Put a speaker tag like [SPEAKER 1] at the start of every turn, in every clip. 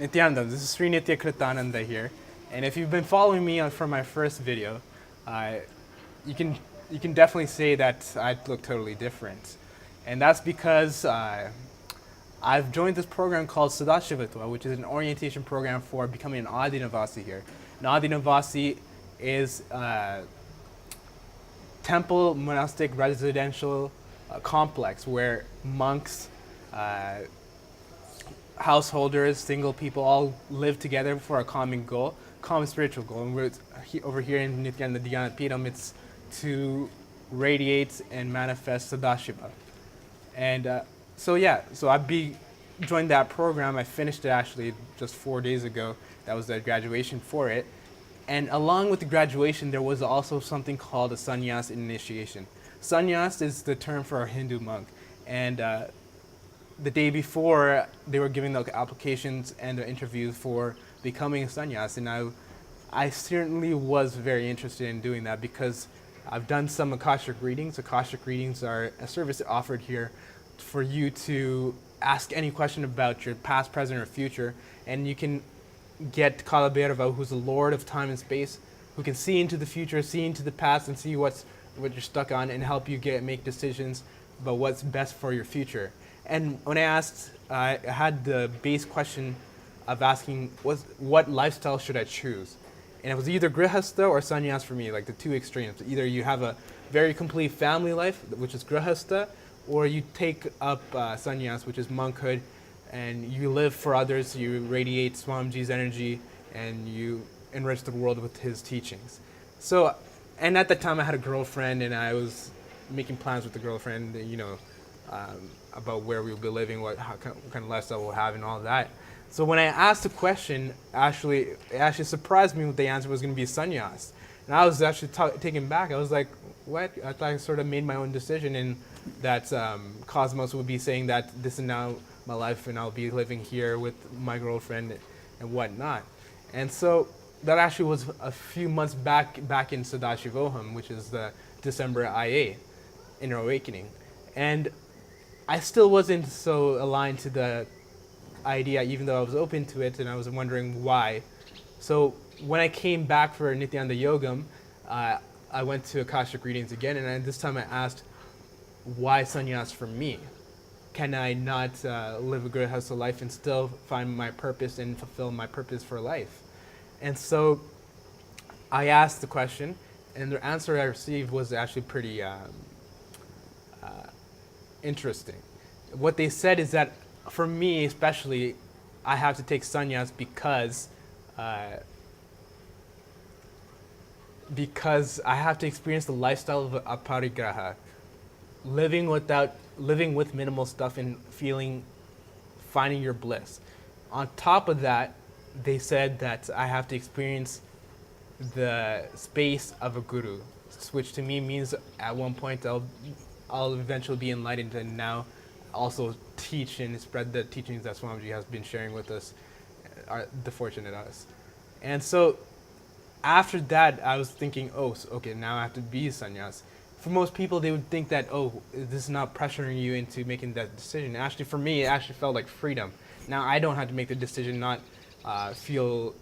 [SPEAKER 1] Nityananda, this is Sri Nitya Kritananda here, and if you've been following me from my first video, uh, you can you can definitely say that I look totally different, and that's because I've joined this program called Sadashivatva, which is an orientation program for becoming an Adinavasi here. An Adinavasi is temple monastic residential complex where monks, uh, householders, single people all live together for a common goal, common spiritual goal. And over here in Nityananda Dhyana Peetham, it's to radiate and manifest Sadashiva. And so joined that program. I finished it actually just 4 days ago. That was the graduation for it. And along with the graduation, there was also something called a Sannyas initiation. Sannyas is the term for a Hindu monk. And the day before, they were giving the applications and the interviews for becoming a sannyas, and I certainly was very interested in doing that because I've done some Akashic readings. Akashic readings are a service offered here for you to ask any question about your past, present, or future, and you can get Kalabhairava, who's the Lord of time and space, who can see into the future, see into the past, and see what you're stuck on, and help you make decisions about what's best for your future. And when I asked, I had the base question of asking, what lifestyle should I choose? And it was either grihastha or sannyas for me, like the two extremes. Either you have a very complete family life, which is grihastha, or you take up sannyas, which is monkhood, and you live for others, you radiate Swamiji's energy, and you enrich the world with his teachings. So, and at that time I had a girlfriend, and I was making plans with the girlfriend, about where we will be living, what kind of lifestyle we'll have, and all that. So when I asked the question, it actually surprised me what the answer was going to be sannyas. And I was actually taken back. I was like, what? I thought I sort of made my own decision, and that Cosmos would be saying that this is now my life, and I'll be living here with my girlfriend and whatnot. And so that actually was a few months back in Sadashivoham, which is the December IA, Inner Awakening. And I still wasn't so aligned to the idea, even though I was open to it, and I was wondering why. So when I came back for Nityananda Yogam, I went to Akashic readings again, and this time I asked, why sannyas for me? Can I not live a grihastha life and still find my purpose and fulfill my purpose for life? And so I asked the question, and the answer I received was actually pretty interesting. What they said is that for me especially, I have to take sannyas because I have to experience the lifestyle of aparigraha, living with minimal stuff and finding your bliss. On top of that, they said that I have to experience the space of a guru, which to me means at one point I'll eventually be enlightened and now also teach and spread the teachings that Swamiji has been sharing with us, the fortunate us. And so after that, I was thinking, okay, now I have to be a sannyas. For most people, they would think that, this is not pressuring you into making that decision. Actually, for me, it actually felt like freedom. Now I don't have to make the decision, not feel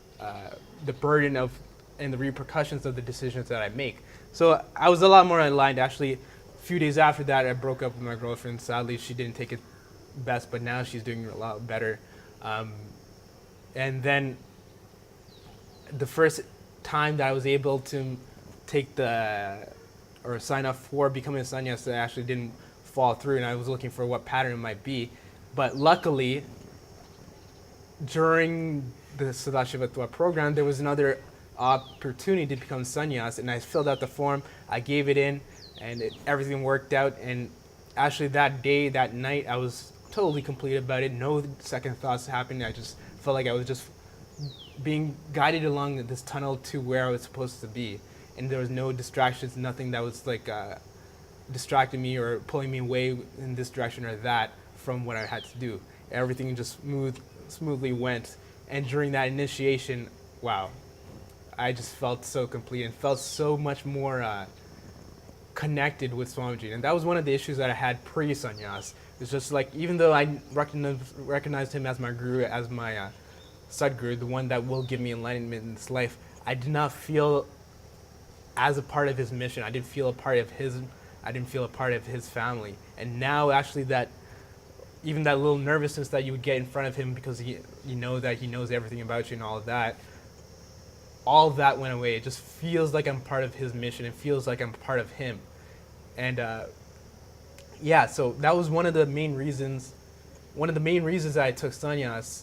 [SPEAKER 1] the burden of and the repercussions of the decisions that I make. So I was a lot more aligned. Actually, a few days after that, I broke up with my girlfriend. Sadly, she didn't take it best, but now she's doing a lot better. And then the first time that I was able to sign up for becoming a sannyas, I actually didn't fall through, and I was looking for what pattern it might be. But luckily, during the Sadashivatva program, there was another opportunity to become sannyas, and I filled out the form, I gave it in, and everything worked out. And actually that night, I was totally complete about it. No second thoughts happened. I just felt like I was just being guided along this tunnel to where I was supposed to be. And there was no distractions, nothing that was like distracting me or pulling me away in this direction or that from what I had to do. Everything just smoothly went. And during that initiation, wow, I just felt so complete and felt so much more connected with Swamiji. And that was one of the issues that I had pre-sannyas. It's just like, even though I recognized him as my guru, as my Sadguru, the one that will give me enlightenment in this life, I did not feel as a part of his mission. I didn't feel a part of his. I didn't feel a part of his family. And now, actually, that even that little nervousness that you would get in front of him because you know that he knows everything about you and all of that went away. It just feels like I'm part of his mission. It feels like I'm part of him. And yeah, so that was one of the main reasons. One of the main reasons that I took sannyas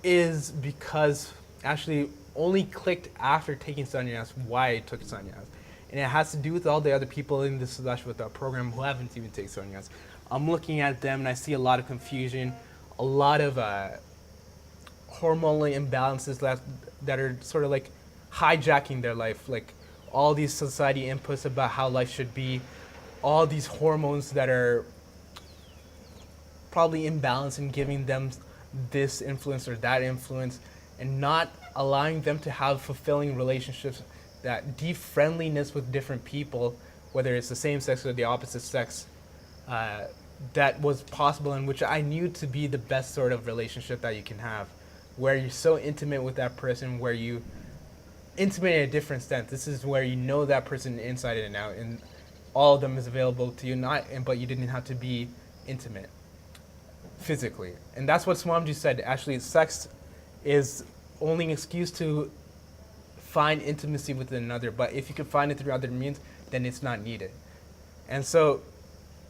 [SPEAKER 1] is because actually only clicked after taking sannyas why I took sannyas. And it has to do with all the other people in this Sadashvata program who haven't even taken sannyas. I'm looking at them and I see a lot of confusion, a lot of hormonal imbalances that are sort of like hijacking their life, like all these society inputs about how life should be, all these hormones that are probably imbalanced and giving them this influence or that influence, and not allowing them to have fulfilling relationships, that deep friendliness with different people, whether it's the same sex or the opposite sex, that was possible and which I knew to be the best sort of relationship that you can have, where you're so intimate with that person, where you intimate in a different sense. This is where you know that person inside and out, and all of them is available to you, but you didn't have to be intimate physically. And that's what Swamiji said. Actually, sex is only an excuse to find intimacy with another, but if you can find it through other means, then it's not needed. And so,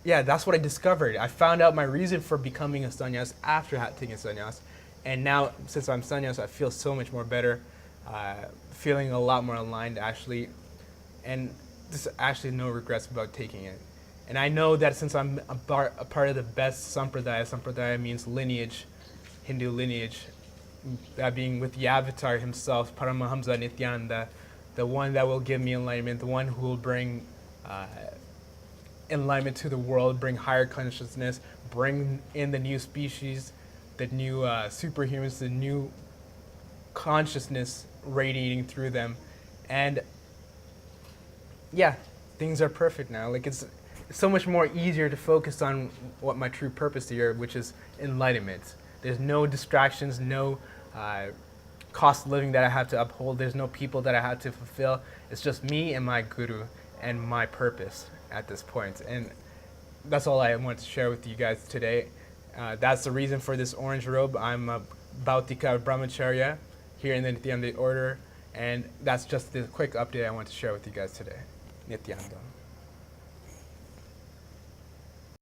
[SPEAKER 1] yeah, that's what I discovered. I found out my reason for becoming a sannyas after taking sannyas. And now, since I'm sannyas, I feel so much more better, feeling a lot more aligned, actually. And just actually no regrets about taking it. And I know that since I'm a part of the best sampradaya means lineage, Hindu lineage, that being with the avatar himself, Paramahamsa Nityananda, the one that will give me enlightenment, the one who will bring enlightenment to the world, bring higher consciousness, bring in the new species, the new superhumans, the new consciousness radiating through them. And yeah, things are perfect now. Like it's so much more easier to focus on what my true purpose here, which is enlightenment. There's no distractions, no cost of living that I have to uphold. There's no people that I have to fulfill. It's just me and my guru and my purpose at this point. And that's all I want to share with you guys today. That's the reason for this orange robe. I'm a Bhautika Brahmacharya here in the Nityananda order. And that's just the quick update I want to share with you guys today. Nityananda.